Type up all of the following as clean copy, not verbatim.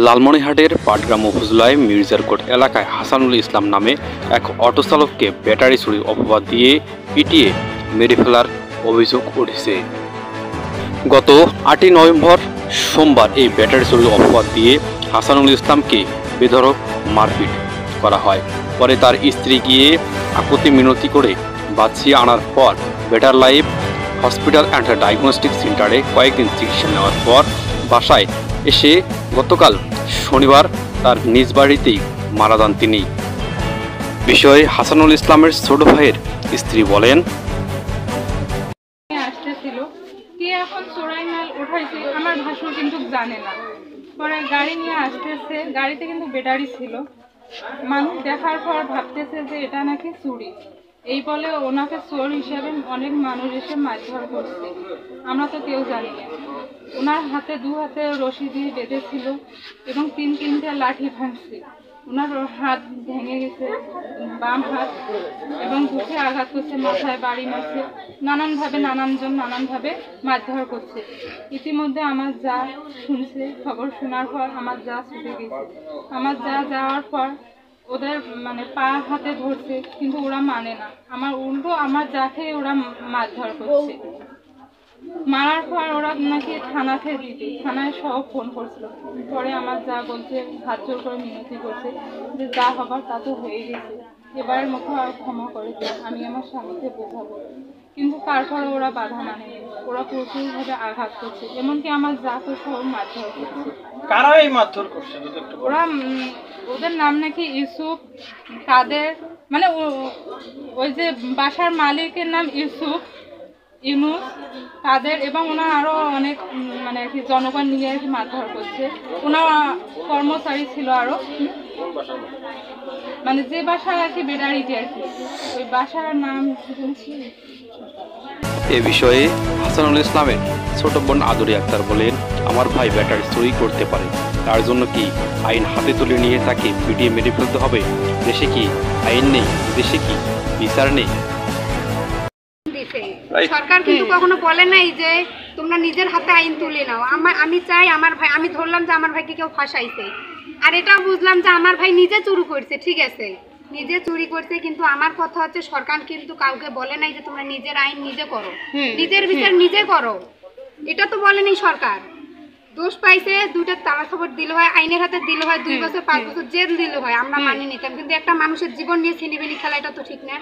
লালমনিরহাটের পাটগ্রাম উপজেলায় মির্জারকোট এলাকায় হাসানুল ইসলাম নামে এক অটোচালককে ব্যাটারি চুরির অপবাদ দিয়ে পিটিয়ে মেরে ফেলার অভিযোগ উঠেছে। গত 8ই নভেম্বর সোমবার এই ব্যাটারি চুরির অপবাদ দিয়ে হাসানুল ইসলামকে বেধড়ক মারপিট করা হয়। পরে তার স্ত্রী গিয়ে আকুতি মিনতি করে বাঁচিয়ে আনার পর better life hospital and diagnostic সেন্টারে কয়েকদিন চিকিৎসা নেওয়ার পর বাসায় এসে গতকাল শনিবার তার নিজ বাড়িতেই মারা যান তিনি। বিষয়ে হাসানুল ইসলামের ছোট ভাইয়ের স্ত্রী বলেন, আমার ভাসুর কিন্তু জানে না। পরে গাড়ি নিয়ে আসতেছে, গাড়িতে কিন্তু ব্যাটারি ছিল। মানুষ দেখার পর ভাবতেছে যে এটা নাকি চুরি, এই বলে ওনাকে চোর হিসেবে অনেক মানুষ এসে মারধর করছে। আমরা তো কেউ জানি না। ওনার হাতে 2 হাতে রশি দিয়ে বেঁধেছিল এবং 3-3টে লাঠি ভাঙছে। ওনার হাত ভেঙে গেছে, বাম হাত, এবং বুকে আঘাত করছে, মাথায় বাড়ি মারছে। নানানজন নানানভাবে মারধর করছে। ইতিমধ্যে আমার যা শুনছে, খবর শোনার পর আমার যা ছুটে গেছে। আমার যা যাওয়ার পর ওদের পা হাতে ধরছে, কিন্তু ওরা মানে না। আমার উল্টো আমার যাকে ওরা মারধর করছে। মারার পর ওরা নাকি থানাতে দিতে, থানায় সব ফোন করছিল। পরে আমার যা বলছে, হাত জোর করে মিনতি করছে যে যা হবার তা তো হয়ে গেছে, এবারের মতো আর ক্ষমা করে দিন, আমি আমার স্বামীকে বোঝাবো। কিন্তু তারপরে ওরা বাধা মানে, ওরা প্রচুরভাবে আঘাত করছে, এমনকি আমার যাকে সব মারধর করছে। কারা এই মারধর করছে? ওরা ওদের নাম নাকি ইউসুফ, কাদের, ওই যে বাসার মালিকের নাম ইউসুফ, ইউনুস, কাদের, এবং ওনার আরো অনেক আর কি জনগণ নিয়ে আর কি মারধর করছে। ওনার কর্মচারী ছিল আরো, যে বাসায় আর কি বেড়ারিটি আর কি, ওই বাসার নাম এ বিষয়ে হাসানুল ইসলামের ছোট বোন আদরি আক্তার বলেন, আমার ভাই ব্যাটারি চুরি করতে পারে, তার জন্য কি আইন হাতে তুলে নিয়ে তাকে পিটিয়ে মেরে ফেলতে হবে? দেশে কি আইন নেই? দেশে কি বিচার নেই? সরকার কিন্তু কখনো বলে নাই যে তোমরা নিজের হাতে আইন তুলে নাও। আমি চাই আমার ভাই, আমি ধরলাম যে আমার ভাইকে কেউ ফাঁসাইছে, আর এটাও বুঝলাম যে আমার ভাই নিজে চুরি করছে। ঠিক আছে, নিজে চুরি করছে, কিন্তু আমার কথা হচ্ছে সরকার কিন্তু কাউকে বলে নাই যে তোমরা নিজের আইন নিজে করো, নিজের বিচার নিজে করো। এটা তো বলেনি সরকার। দোষ পাইছে, 2টা তালা খবর দিল হয়, আইনের হাতে দিল হয়, 2 বছর 5 বছর জেল দিল হয়, আমরা মানি নিতাম। কিন্তু একটা মানুষের জীবন নিয়ে ছিনিবিনি খেলা, এটা তো ঠিক না।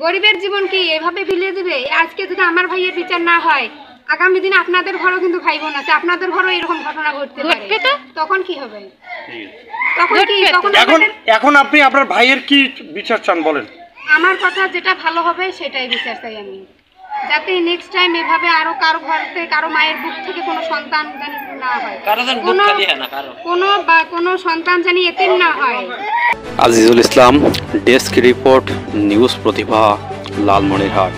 গরিবের জীবন কি এভাবে বিলিয়ে দেবে? আজকে যদি আমার ভাইয়ের বিচার না হয়, আগামী দিন আপনাদের ঘরও কিন্তু ভাই বোন আছে, আপনাদের ঘরও এরকম ঘটনা ঘটতে পারে, তখন কি হবে? এখন আপনি আপনার ভাইয়ের কি বিচার চান বলেন? আমার কথা যেটা ভালো হবে সেটাই বিচার চাই আমি, যাতে নেক্সট টাইম এভাবে আরো কারো ঘর থেকে, কারো মায়ের বুক থেকে কোনো সন্তান না হয়, কোনো সন্তান জানি এতিম না হয়। Azizul Islam, desk report, news প্রতিভা, লালমনিরহাট।